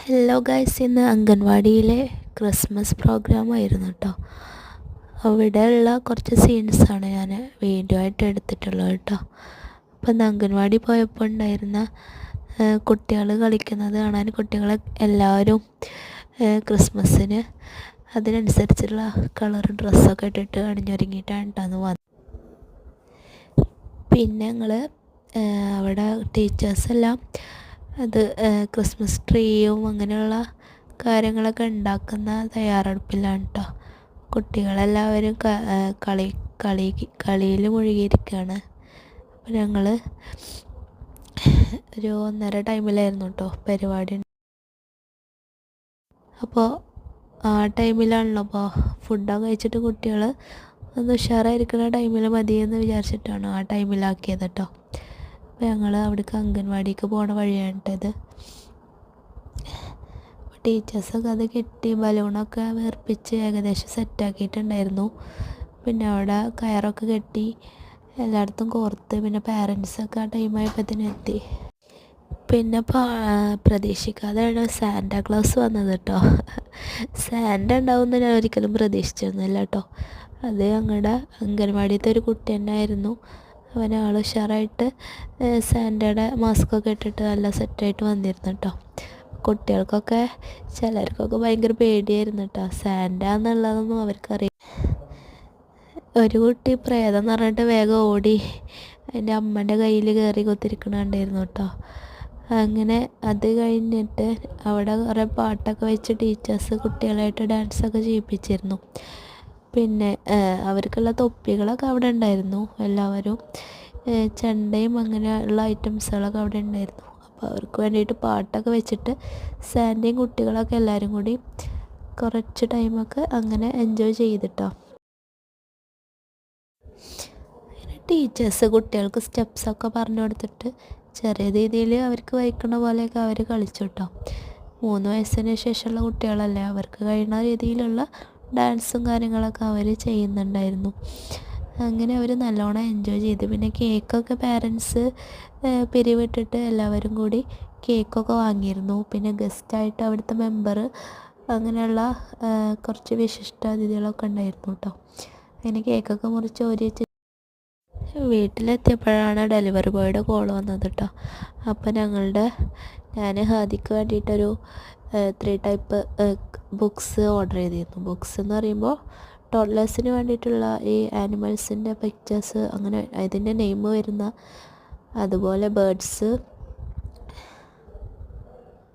Hello guys, ഇന്ന് അംഗൻവാടിയിലെ Christmas programme ആയിരുന്നു കേട്ടോ. അവിടെയുള്ള കുറച്ച് സീൻസാണ് ഞാൻ വീഡിയോ ആയിട്ട് എടുത്തിട്ടുള്ളത് കേട്ടോ. അപ്പോൾ ഇന്ന് അംഗൻവാടി പോയപ്പോൾ ഉണ്ടായിരുന്ന കുട്ടികൾ കളിക്കുന്നത് കാണാൻ കുട്ടികളെ എല്ലാവരും ക്രിസ്മസിന് അതിനനുസരിച്ചുള്ള കളർ ഡ്രസ്സൊക്കെ ഇട്ടിട്ട് അണിഞ്ഞൊരുങ്ങിയിട്ടാണ് കേട്ടോ വന്നത്. പിന്നെ ഞങ്ങൾ അവിടെ ടീച്ചേഴ്സെല്ലാം അത് ക്രിസ്മസ് ട്രീയും അങ്ങനെയുള്ള കാര്യങ്ങളൊക്കെ ഉണ്ടാക്കുന്ന തയ്യാറെടുപ്പിലാണ് കേട്ടോ. കുട്ടികളെല്ലാവരും കളിയിൽ മുഴുകിയിരിക്കുകയാണ്. അപ്പോൾ ഞങ്ങൾ ഒരു 1:30 ടൈമിലായിരുന്നു കേട്ടോ പരിപാടി. അപ്പോൾ ആ ടൈമിലാണല്ലോ അപ്പോൾ ഫുഡൊക്കെ കഴിച്ചിട്ട് കുട്ടികൾ ഒന്ന് ഉഷാറായിരിക്കുന്ന ടൈമിൽ മതിയെന്ന് വിചാരിച്ചിട്ടാണ് ആ ടൈമിലാക്കിയത് കേട്ടോ. അപ്പോൾ ഞങ്ങൾ അവിടേക്ക് അംഗൻവാടിക്ക് പോണ വഴിയാണിട്ടത്. അപ്പോൾ ടീച്ചേഴ്സൊക്കെ അത് കെട്ടി ബലൂണൊക്കെ വീർപ്പിച്ച് ഏകദേശം സെറ്റാക്കിയിട്ടുണ്ടായിരുന്നു. പിന്നെ അവിടെ കയറൊക്കെ കെട്ടി എല്ലായിടത്തും കോർത്ത് പിന്നെ പാരൻസൊക്കെ ആ ടൈമായപ്പോഴത്തേനും എത്തി. പിന്നെ പ്രതീക്ഷിക്കാതെയാണ് സാന്റാക്ലോസ് വന്നത് കേട്ടോ. സാന്റ ഉണ്ടാവുമെന്ന് ഞാൻ ഒരിക്കലും പ്രതീക്ഷിച്ചിരുന്നില്ല കേട്ടോ. അത് ഞങ്ങളുടെ അംഗൻവാടിയത്തെ ഒരു കുട്ടി തന്നെ ആയിരുന്നു. അവനാൾ ഉഷാറായിട്ട് സാന്റയുടെ മാസ്കൊക്കെ ഇട്ടിട്ട് നല്ല സെറ്റായിട്ട് വന്നിരുന്നു കേട്ടോ. കുട്ടികൾക്കൊക്കെ ചിലർക്കൊക്കെ ഭയങ്കര പേടിയായിരുന്നു കേട്ടോ. സാന്റ എന്നുള്ളതൊന്നും അവർക്കറിയാം. ഒരു കുട്ടി പ്രേതം എന്ന് പറഞ്ഞിട്ട് വേഗം ഓടി അതിൻ്റെ അമ്മൻ്റെ കയ്യിൽ കയറി കുത്തിരിക്കണുണ്ടായിരുന്നു കേട്ടോ. അങ്ങനെ അത് കഴിഞ്ഞിട്ട് അവിടെ കുറേ പാട്ടൊക്കെ വെച്ച് ടീച്ചേഴ്സ് കുട്ടികളായിട്ട് ഡാൻസൊക്കെ ചെയ്യിപ്പിച്ചിരുന്നു. പിന്നെ അവർക്കുള്ള തൊപ്പികളൊക്കെ അവിടെ ഉണ്ടായിരുന്നു. എല്ലാവരും ചെണ്ടയും അങ്ങനെയുള്ള ഐറ്റംസുകളൊക്കെ അവിടെ ഉണ്ടായിരുന്നു. അപ്പോൾ അവർക്ക് വേണ്ടിയിട്ട് പാട്ടൊക്കെ വെച്ചിട്ട് സാന്റയും കുട്ടികളൊക്കെ എല്ലാവരും കൂടി കുറച്ച് ടൈമൊക്കെ അങ്ങനെ എൻജോയ് ചെയ്തിട്ടോ. അങ്ങനെ ടീച്ചേഴ്സ് കുട്ടികൾക്ക് സ്റ്റെപ്സൊക്കെ പറഞ്ഞു കൊടുത്തിട്ട് ചെറിയ രീതിയിൽ അവർക്ക് വഹിക്കണ പോലെയൊക്കെ അവർ കളിച്ചു കേട്ടോ. 3 വയസ്സിന് ശേഷമുള്ള കുട്ടികളല്ലേ, അവർക്ക് കഴിയുന്ന രീതിയിലുള്ള ഡാൻസും കാര്യങ്ങളൊക്കെ അവർ ചെയ്യുന്നുണ്ടായിരുന്നു. അങ്ങനെ അവർ നല്ലോണം എൻജോയ് ചെയ്തു. പിന്നെ കേക്കൊക്കെ പാരൻസ് പിരിവിട്ടിട്ട് എല്ലാവരും കൂടി കേക്കൊക്കെ വാങ്ങിയിരുന്നു. പിന്നെ ഗസ്റ്റായിട്ട് അവിടുത്തെ മെമ്പർ അങ്ങനെയുള്ള കുറച്ച് വിശിഷ്ടാതിഥികളൊക്കെ ഉണ്ടായിരുന്നു കേട്ടോ. അങ്ങനെ കേക്കൊക്കെ മുറിച്ച് വെച്ച് വീട്ടിലെത്തിയപ്പോഴാണ് ഡെലിവറി ബോയുടെ കോൾ വന്നത് കേട്ടോ. അപ്പോൾ ഞാൻ ഹാദിക്ക് വേണ്ടിയിട്ടൊരു 3 ടൈപ്പ് ബുക്സ് ഓർഡർ ചെയ്തിരുന്നു. ബുക്സ് എന്ന് പറയുമ്പോൾ ടോഡ്ലേഴ്സിന് വേണ്ടിയിട്ടുള്ള ഈ ആനിമൽസിൻ്റെ പിക്ചേഴ്സ് അങ്ങനെ അതിൻ്റെ നെയിം വരുന്ന, അതുപോലെ ബേർഡ്സ്,